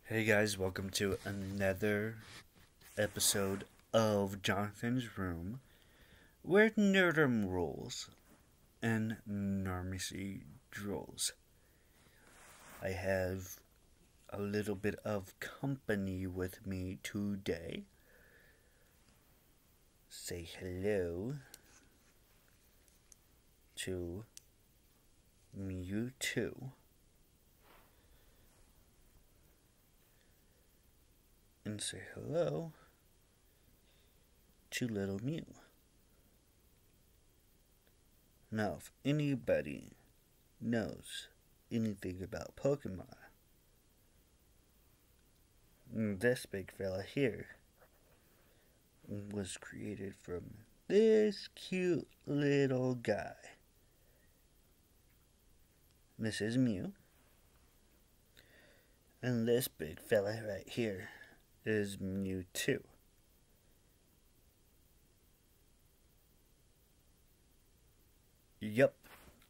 Hey guys, welcome to another episode of Jonathan's Room, where nerdum rules and normacy drools. I have a little bit of company with me today. Say hello to Mewtwo. And say hello to Little Mew. Now, if anybody knows anything about Pokemon, this big fella here was created from this cute little guy. This is Mew. And this big fella right here is Mewtwo. Yup,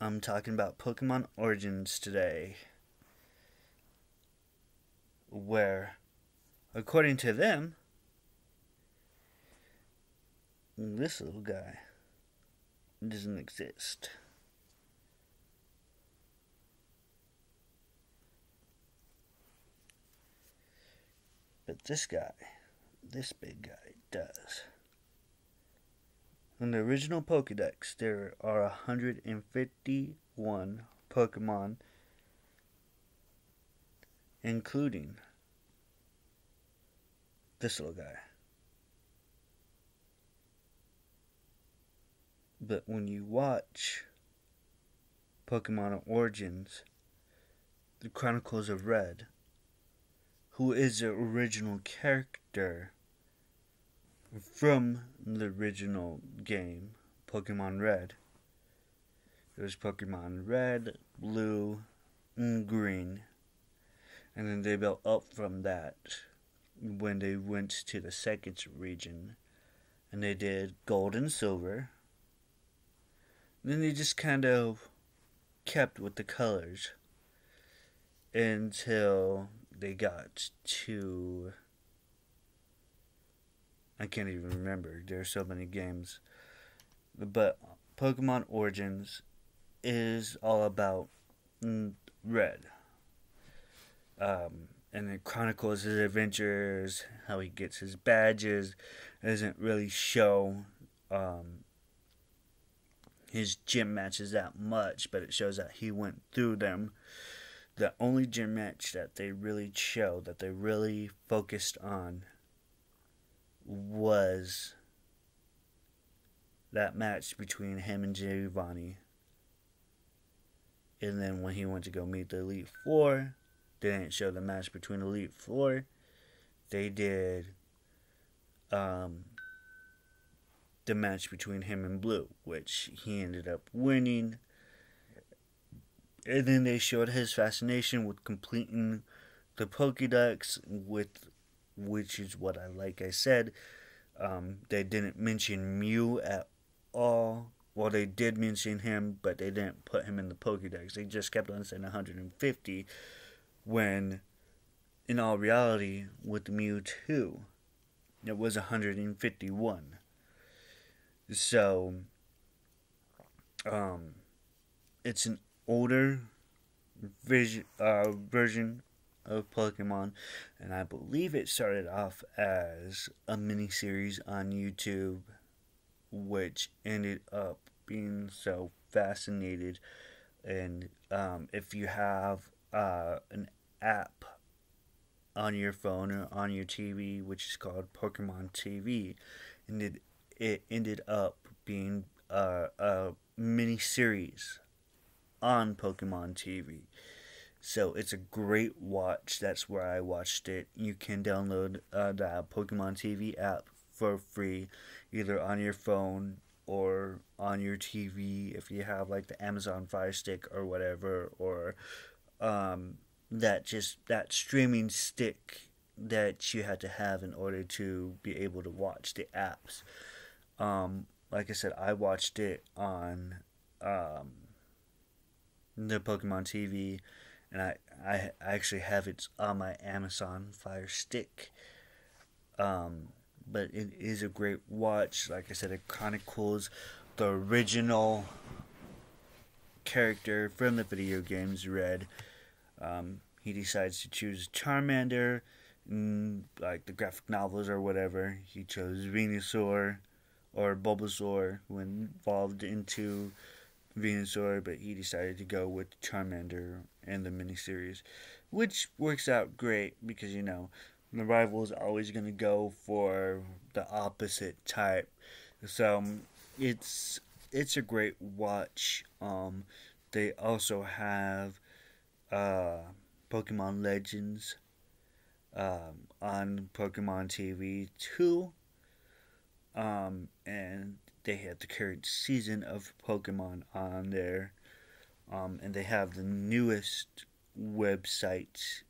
I'm talking about Pokemon Origins today. Where, according to them, this little guy doesn't exist. But this guy, this big guy, does. In the original Pokedex, there are 151 Pokemon, including this little guy. But when you watch Pokemon Origins, The Chronicles of Red, who is the original character from the original game, Pokemon Red. There's Pokemon Red, Blue, and Green. And then they built up from that when they went to the second region. And they did Gold and Silver. Then they just kind of kept with the colors until they got to... I can't even remember. There are so many games. But Pokemon Origins is all about Red. And it chronicles his adventures, how he gets his badges. It doesn't really show his gym matches that much, but it shows that he went through them. The only gym match that they really showed, that they really focused on, was that match between him and Giovanni. And then when he went to go meet the Elite Four, they didn't show the match between the Elite Four. They did the match between him and Blue, which he ended up winning. And then they showed his fascination with completing the Pokédex, which is what I said. They didn't mention Mew at all. Well, they did mention him, but they didn't put him in the Pokédex. They just kept on saying 150, when in all reality, with Mewtwo, it was 151. So, it's an older version of Pokemon, and I believe it started off as a mini-series on YouTube, which ended up being so fascinated. And if you have an app on your phone or on your TV, which is called Pokemon TV, and it ended up being a mini-series on Pokemon TV. So it's a great watch. That's where I watched it. You can download the Pokemon TV app for free, either on your phone or on your TV if you have like the Amazon Fire Stick or whatever, or that streaming stick that you had to have in order to be able to watch the apps. Like I said, I watched it on the Pokemon TV, and I actually have it on my Amazon Fire Stick. But it is a great watch. Like I said, it chronicles the original character from the video games Red. He decides to choose Charmander, like the graphic novels or whatever. He chose Venusaur or Bulbasaur when evolved into Venusaur, but he decided to go with Charmander in the miniseries, which works out great because, you know, the rival is always going to go for the opposite type. So it's a great watch. They also have Pokemon Legends on Pokemon TV too. And they have the current season of Pokemon on there. And they have the newest website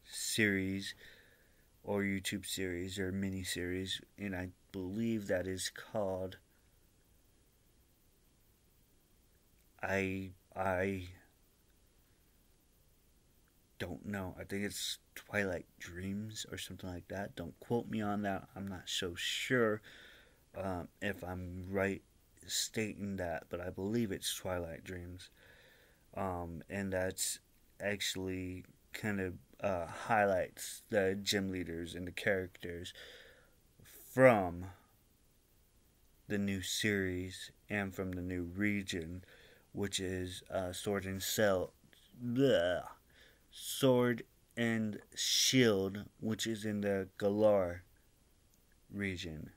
series or YouTube series or mini series, and I believe that is called I don't know. I think it's Twilight Dreams or something like that. Don't quote me on that. I'm not so sure if I'm right stating that, but I believe it's Twilight Dreams. And that's actually kind of highlights the gym leaders and the characters from the new series and from the new region, which is Sword and Shield, which is in the Galar region.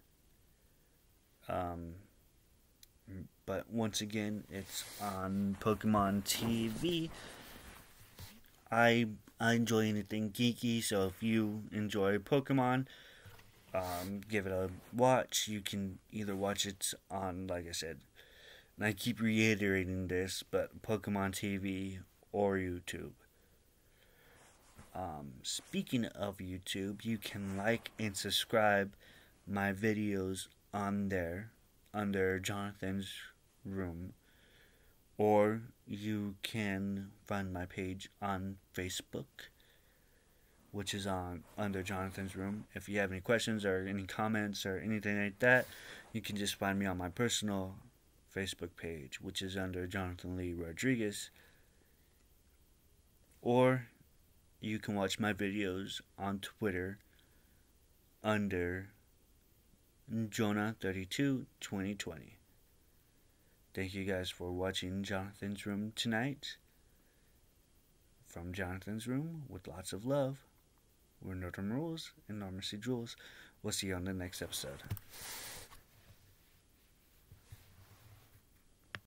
But once again, it's on Pokemon TV. I enjoy anything geeky, so if you enjoy Pokemon, give it a watch. You can either watch it on, like I said, and I keep reiterating this, but Pokemon TV or YouTube. Speaking of YouTube, you can like and subscribe my videos on there under Jonathan's Room, or you can find my page on Facebook, which is on under Jonathan's Room. If you have any questions or any comments or anything like that, you can just find me on my personal Facebook page, which is under Jonathan Lee Rodriguez, or you can watch my videos on Twitter under Jonah322020. Thank you guys for watching Jonathan's Room tonight. From Jonathan's Room, with lots of love, where no rules and no mercy jewels. We'll see you on the next episode.